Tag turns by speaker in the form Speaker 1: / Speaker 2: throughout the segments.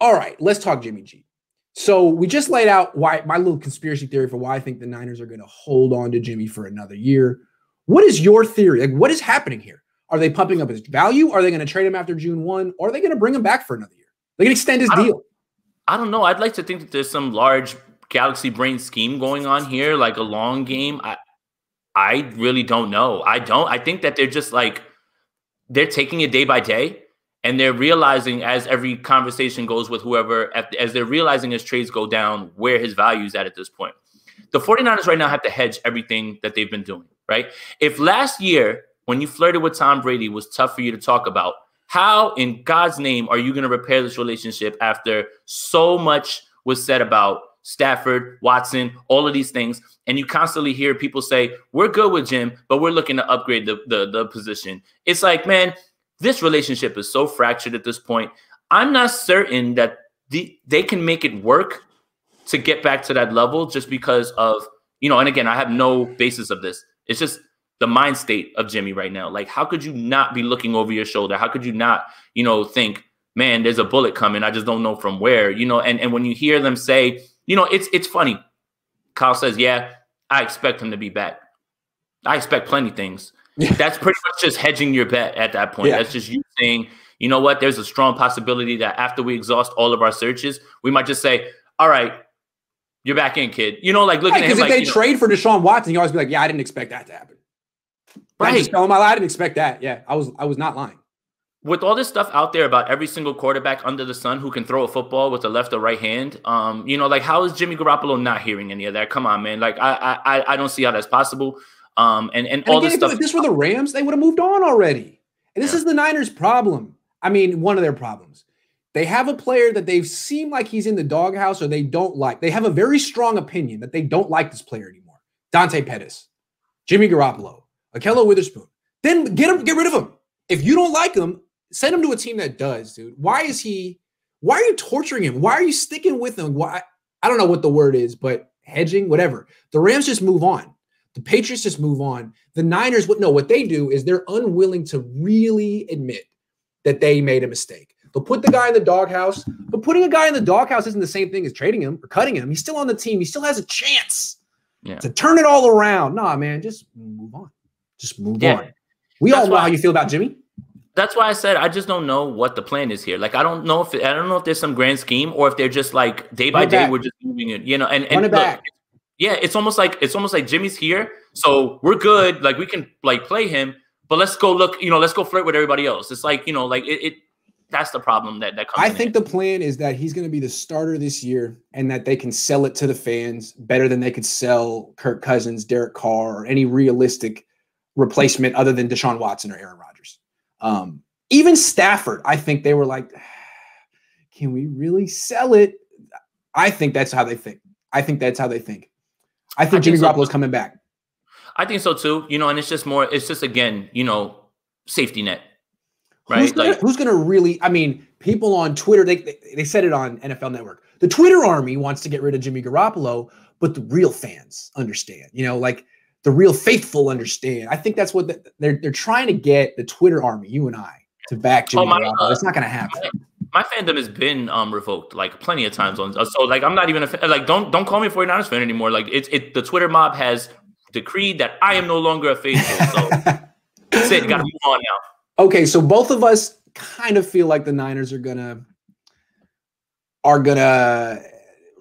Speaker 1: All right, let's talk Jimmy G. So we just laid out why my little conspiracy theory for why I think the Niners are going to hold on to Jimmy for another year. What is your theory? Like, what is happening here? Are they pumping up his value? Are they going to trade him after June 1? Or are they going to bring him back for another year? They're going to extend his deal.
Speaker 2: I don't know. I'd like to think that there's some large galaxy brain scheme going on here, like a long game. I really don't know. I think that they're just like, they're taking it day by day. And they're realizing as every conversation goes with whoever, as they're realizing as trades go down, where his value is at this point. The 49ers right now have to hedge everything that they've been doing, right? If last year, when you flirted with Tom Brady, was tough for you to talk about, how in God's name are you going to repair this relationship after so much was said about Stafford, Watson, all of these things? And you constantly hear people say, we're good with Jim, but we're looking to upgrade the position. It's like, man, this relationship is so fractured at this point. I'm not certain that they can make it work to get back to that level just because of, and again, I have no basis of this. It's just the mind state of Jimmy right now. Like, how could you not be looking over your shoulder? How could you not, think, man, there's a bullet coming. I just don't know from where, and when you hear them say, it's funny. Kyle says, yeah, I expect him to be back. I expect plenty of things. Yeah. That's pretty much just hedging your bet at that point. Yeah. That's just you saying, you know what, there's a strong possibility that after we exhaust all of our searches, we might just say, all right, you're back in, kid. Like looking at him.
Speaker 1: Because if they trade for Deshaun Watson, you always be like, yeah, I didn't expect that to happen. Right. I just tell him I didn't expect that. Yeah, I was not lying.
Speaker 2: With all this stuff out there about every single quarterback under the sun who can throw a football with the left or right hand, like how is Jimmy Garoppolo not hearing any of that? Come on, man. Like I don't see how that's possible. And all this stuff.
Speaker 1: If this were the Rams, they would have moved on already. And this is the Niners' problem. I mean, one of their problems. They have a player that they've seemed like he's in the doghouse or they don't like. They have a very strong opinion that they don't like this player anymore. Dante Pettis, Jimmy Garoppolo, Ahkello Witherspoon. Then get rid of him. If you don't like him, send him to a team that does, dude. Why are you torturing him? Why are you sticking with him? Why? I don't know what the word is, but hedging, whatever. The Rams just move on. The Patriots just move on. The Niners, what they do is they're unwilling to really admit that they made a mistake. They'll put the guy in the doghouse, but putting a guy in the doghouse isn't the same thing as trading him or cutting him. He's still on the team. He still has a chance to turn it all around. Nah, man, just move on. Just move on. We all know how you feel about Jimmy.
Speaker 2: That's why I said I just don't know what the plan is here. Like I don't know if there's some grand scheme or if they're just like day by day we're just moving it. And
Speaker 1: run it back.
Speaker 2: Yeah, it's almost like Jimmy's here, so we're good. Like we can like play him, but let's go look. Let's go flirt with everybody else. It's like that's the problem that comes.
Speaker 1: I think the plan is that he's going to be the starter this year, and that they can sell it to the fans better than they could sell Kirk Cousins, Derek Carr, or any realistic replacement other than Deshaun Watson or Aaron Rodgers. Even Stafford, I think they were like, can we really sell it? I think that's how they think. I think Jimmy Garoppolo's coming back.
Speaker 2: I think so too. And it's just again, safety net. Right?
Speaker 1: Who's gonna really, people on Twitter, they said it on NFL Network. The Twitter army wants to get rid of Jimmy Garoppolo, but the real fans understand. Like the real faithful understand. I think that's what they're trying to get the Twitter army, you and I, to back Jimmy Garoppolo. It's not gonna happen.
Speaker 2: My fandom has been revoked like plenty of times so like I'm not even a fan. Like don't call me a 49ers fan anymore. Like the Twitter mob has decreed that I am no longer a faithful. So that's it. Got to move on now.
Speaker 1: Okay, so both of us kind of feel like the Niners are gonna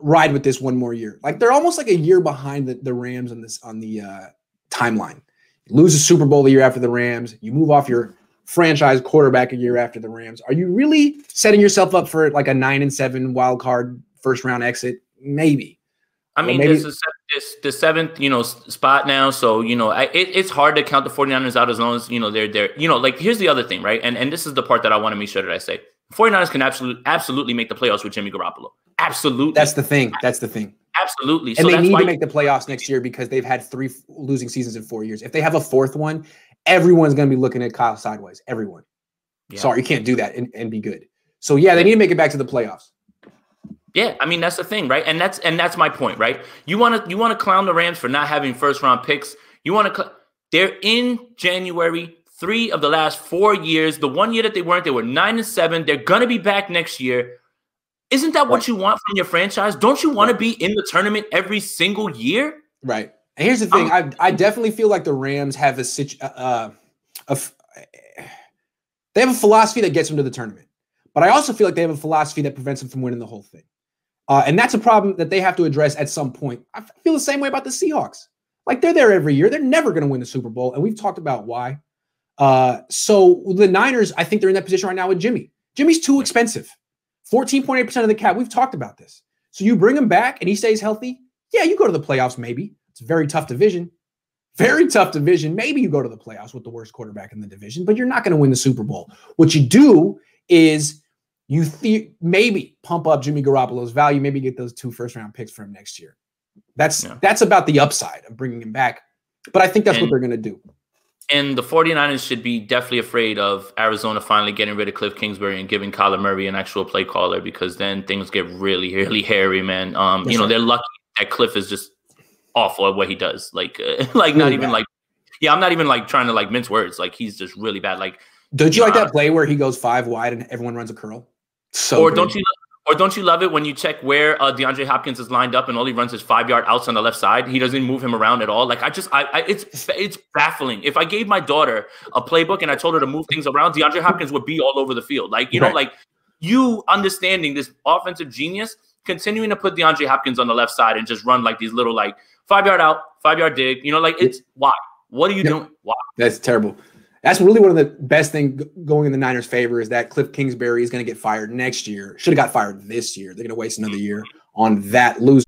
Speaker 1: ride with this one more year. Like they're almost like a year behind the Rams on the timeline. You lose a Super Bowl the year after the Rams. You move off your franchise quarterback a year after the Rams. Are you really setting yourself up for like a 9-7 wild card first round exit? Maybe.
Speaker 2: I mean, this is the seventh, spot now. So, it's hard to count the 49ers out as long as, they're like, here's the other thing, right? And this is the part that I want to make sure that I say. 49ers can absolutely make the playoffs with Jimmy Garoppolo. Absolutely.
Speaker 1: That's the thing.
Speaker 2: Absolutely.
Speaker 1: And they need to make the playoffs next year because they've had 3 losing seasons in 4 years. If they have a 4th one, everyone's going to be looking at Kyle sideways. Everyone. Yeah. Sorry, you can't do that and be good. So, yeah, they need to make it back to the playoffs.
Speaker 2: Yeah, I mean, that's the thing, right? And that's my point, right? You want to clown the Rams for not having first-round picks. They're in January 3 of the last 4 years. The one year that they weren't, they were 9-7. They're going to be back next year. Isn't that what you want from your franchise? Don't you want to be in the tournament every single year?
Speaker 1: Right. And here's the thing. I definitely feel like the Rams have they have a philosophy that gets them to the tournament. But I also feel like they have a philosophy that prevents them from winning the whole thing. And that's a problem that they have to address at some point. I feel the same way about the Seahawks. Like, they're there every year. They're never going to win the Super Bowl. And we've talked about why. So the Niners, I think they're in that position right now with Jimmy. Jimmy's too expensive. 14.8% of the cap. We've talked about this. So you bring him back and he stays healthy. Yeah, you go to the playoffs maybe. It's a very tough division. Very tough division. Maybe you go to the playoffs with the worst quarterback in the division, but you're not going to win the Super Bowl. What you do is you maybe pump up Jimmy Garoppolo's value, maybe get those 2 first-round picks for him next year. That's about the upside of bringing him back. But I think that's what they're going to do.
Speaker 2: And the 49ers should be definitely afraid of Arizona finally getting rid of Cliff Kingsbury and giving Kyler Murray an actual play caller, because then things get really, really hairy, man. You know, they're lucky that Cliff is just awful at what he does. Like really not even bad. Like, yeah, I'm not even like trying to like mince words. Like, he's just really bad. Like,
Speaker 1: don't you like that play where he goes 5 wide and everyone runs a curl? So
Speaker 2: or don't you love it when you check where DeAndre Hopkins is lined up and all he runs is 5-yard outs on the left side? He doesn't move him around at all. Like, it's baffling. If I gave my daughter a playbook and I told her to move things around, DeAndre Hopkins would be all over the field. Like, you know, like, you understanding this offensive genius, continuing to put DeAndre Hopkins on the left side and just run like these little like 5-yard out, 5-yard dig. You know, like, it's why? What are you doing? Why?
Speaker 1: That's terrible. That's really one of the best things going in the Niners' favor is that Cliff Kingsbury is going to get fired next year. Should have got fired this year. They're going to waste another year on that loser.